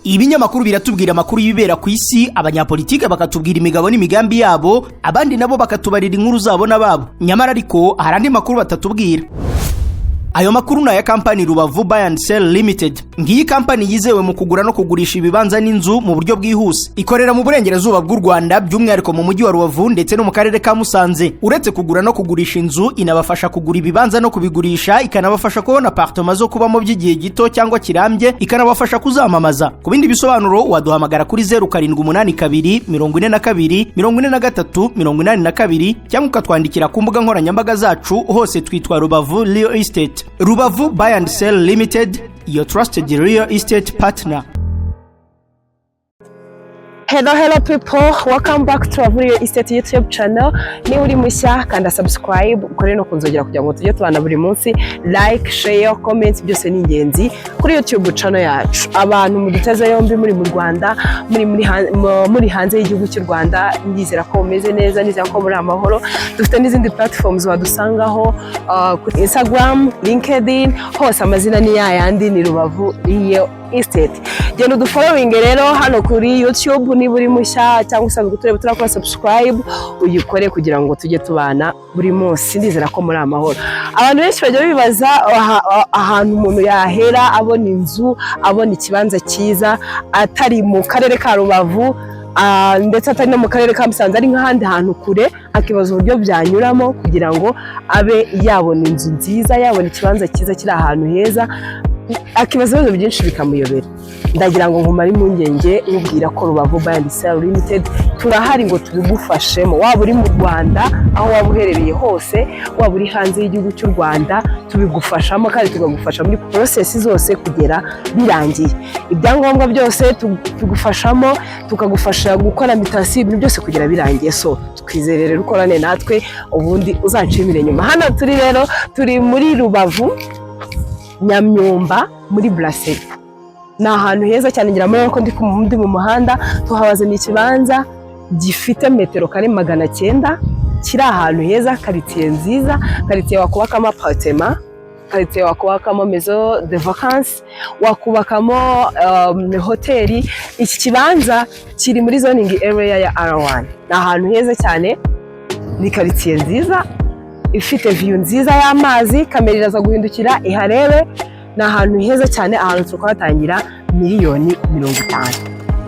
Ibinyamakuru biratubwira amakuru y'ibibera ku isi, abanyapolitike bakatubwira imigabo n'imigambi yabo, abandi nabo bakatubarira inkuru zabo n'ababo. Nyamara ariko hari andi makuru batatubwira. Ayo makuru na ya kampani Rubavu Buy and Sell Limited. Ngiyi kampani yizewe mu kugura no kugurisha ibibanza n'inzu mu buryo bwihuse. Ikorera mu burengerazuba bw'u Rwanda, by'umwihariko mu mujyi wa Rubavu ndetse no mu karere ka Musanze. Uretse kugura no kugurisha inzu, inabafasha kugura ibibanza no kubigurisha, ikanabafasha kubona apartment zo kubamo by'igihe gito cyangwa kirambye, ikanabafasha kuzamamaza. Ku bindi bisobanuro waduhamagara kuri 0782 42 43 82 cyangwa ukatwandikira ku mbuga nkoranyambaga zacu, hose twitwa Rubavu Real Estate. Rubavu Buy and Sell Limited, your trusted real estate partner. Hello people, welcome back to our Real Estate YouTube channel. Ni uri mushya kanda subscribe, ukore no kunzogera kugira ngo tujye tubana buri munsi, like, share, comment, byose ni ingenzi kuri YouTube channel yacu. Abantu mu duteze yombi muri mu Rwanda, muri hanze y'igihugu cy'u Rwanda, ndizera ko umeze neza, ndizera ko muri amahoro. Dufite n'izindi platforms wadusangaho kuri Instagram, LinkedIn, hose amazina ni yayandi, ni Rubavu Real Estate. Genda udufollowing rero hano kuri YouTube, niba uri mushya cyangwa usanzwe tureba turakora subscribe, uyikore kugira ngo tujye tubana buri munsi. Ndizera ko muri amahoro. Abantu benshi bajya bibaza ahantu umuntu yahera abona inzu, abona ikibanza cyiza atari mu karere ka Rubavu, ndetse atari no mu karere ka Musanze, ari nk'ahandi hantu kure, akibaza uburyo byanyuramo kugira ngo abe yabona inzu nziza, yabona ikibanza cyiza kiri ahantu heza, akibaza ibibazo byinshi bikamuyobera. Ndagira ngo nkumare impungenge nkubwira ko Rubavu Buy and Sell Limited turahari ngo tubigufashemo. Waba uri mu Rwanda, aho waba uherereye hose, waba uri hanze y'igihugu cy'u Rwanda, tubigufashamo kandi tugagufasha muri process zose kugera birangiye. Ibyangombwa byose tugufashamo, tukagufasha gukora mitasi, ibintu byose kugera birangiye. So twizerere rukorane natwe, ubundi uzacimire nyuma. Hano turi rero, turi muri Rubavu Nyamyumba muri Brasserie. Ni ahantu heza cyane, ngira muri ko ndi mu muhanda, tuhabazaniye ikibanza gifite metero kare 900, kiri ahantu heza, quartier nziza, quartier wakubakamo apartment, quartier wakubakamo maison de vacances, wakubakamo hoteli. Iki kibanza kiri muri zoning area ya R1. Ni ahantu heza cyane, ni quartier nziza, ifite view nziza y'amazi, kamera iraza guhindukira iharebe. Ni ahantu heza cyane, ahantu tukahatangira miliyoni 50.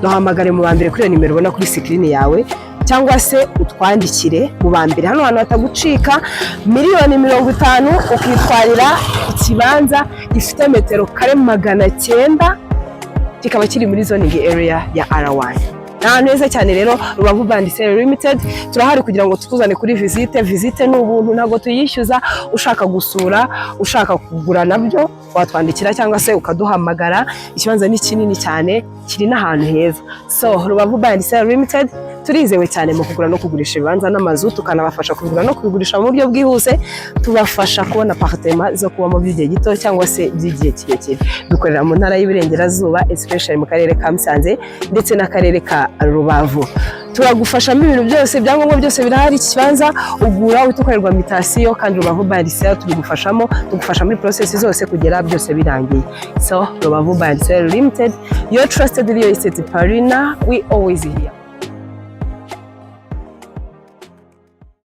Duhamagare mu bambere kuri nimero ubona kuri screen yawe, cyangwa se utwandikire mu bambere. Hano hantu hatagucika, miliyoni 50 ukitwarira ikibanza gifite metero kare 900, kikaba kiri muri zoning area ya R1. Ahantu heza cyane rero, Rubavu Buy and Sell Limited. Turahari kugira ngo tukuzane kuri visite n'ubuntu, ntago tuyishyuza. Ushaka gusura, ushaka kugura nabyo watwandikira cyangwa se ukaduhamagara. Ikibanza ni kinini cyane, kiri n'ahantu heza. So Rubavu Buy and Sell Limited turizewe cyane mu kugura no kugurisha ibibanza n'amazu, tukanabafasha kugura no kubigurisha mu buryo bwihuse. Tubafasha kubona apartment zo kubamo by'igihe gito cyangwa se by'igihe kirekire. Dukorera mu ntara y'Iburengerazuba, especially mu karere ka Musanze ndetse n'akarere ka Rubavu. Turagufashamo ibintu byose, ibyangombwa byose birahari. Ikibanza ugura utukorerwa mitasiyo, kandi Rubavu Buy and Sell tubigufashamo, tugufasha muri process zose kugera byose birangiye. So Rubavu Buy and Sell Limited, your trusted real estate partner, we always here.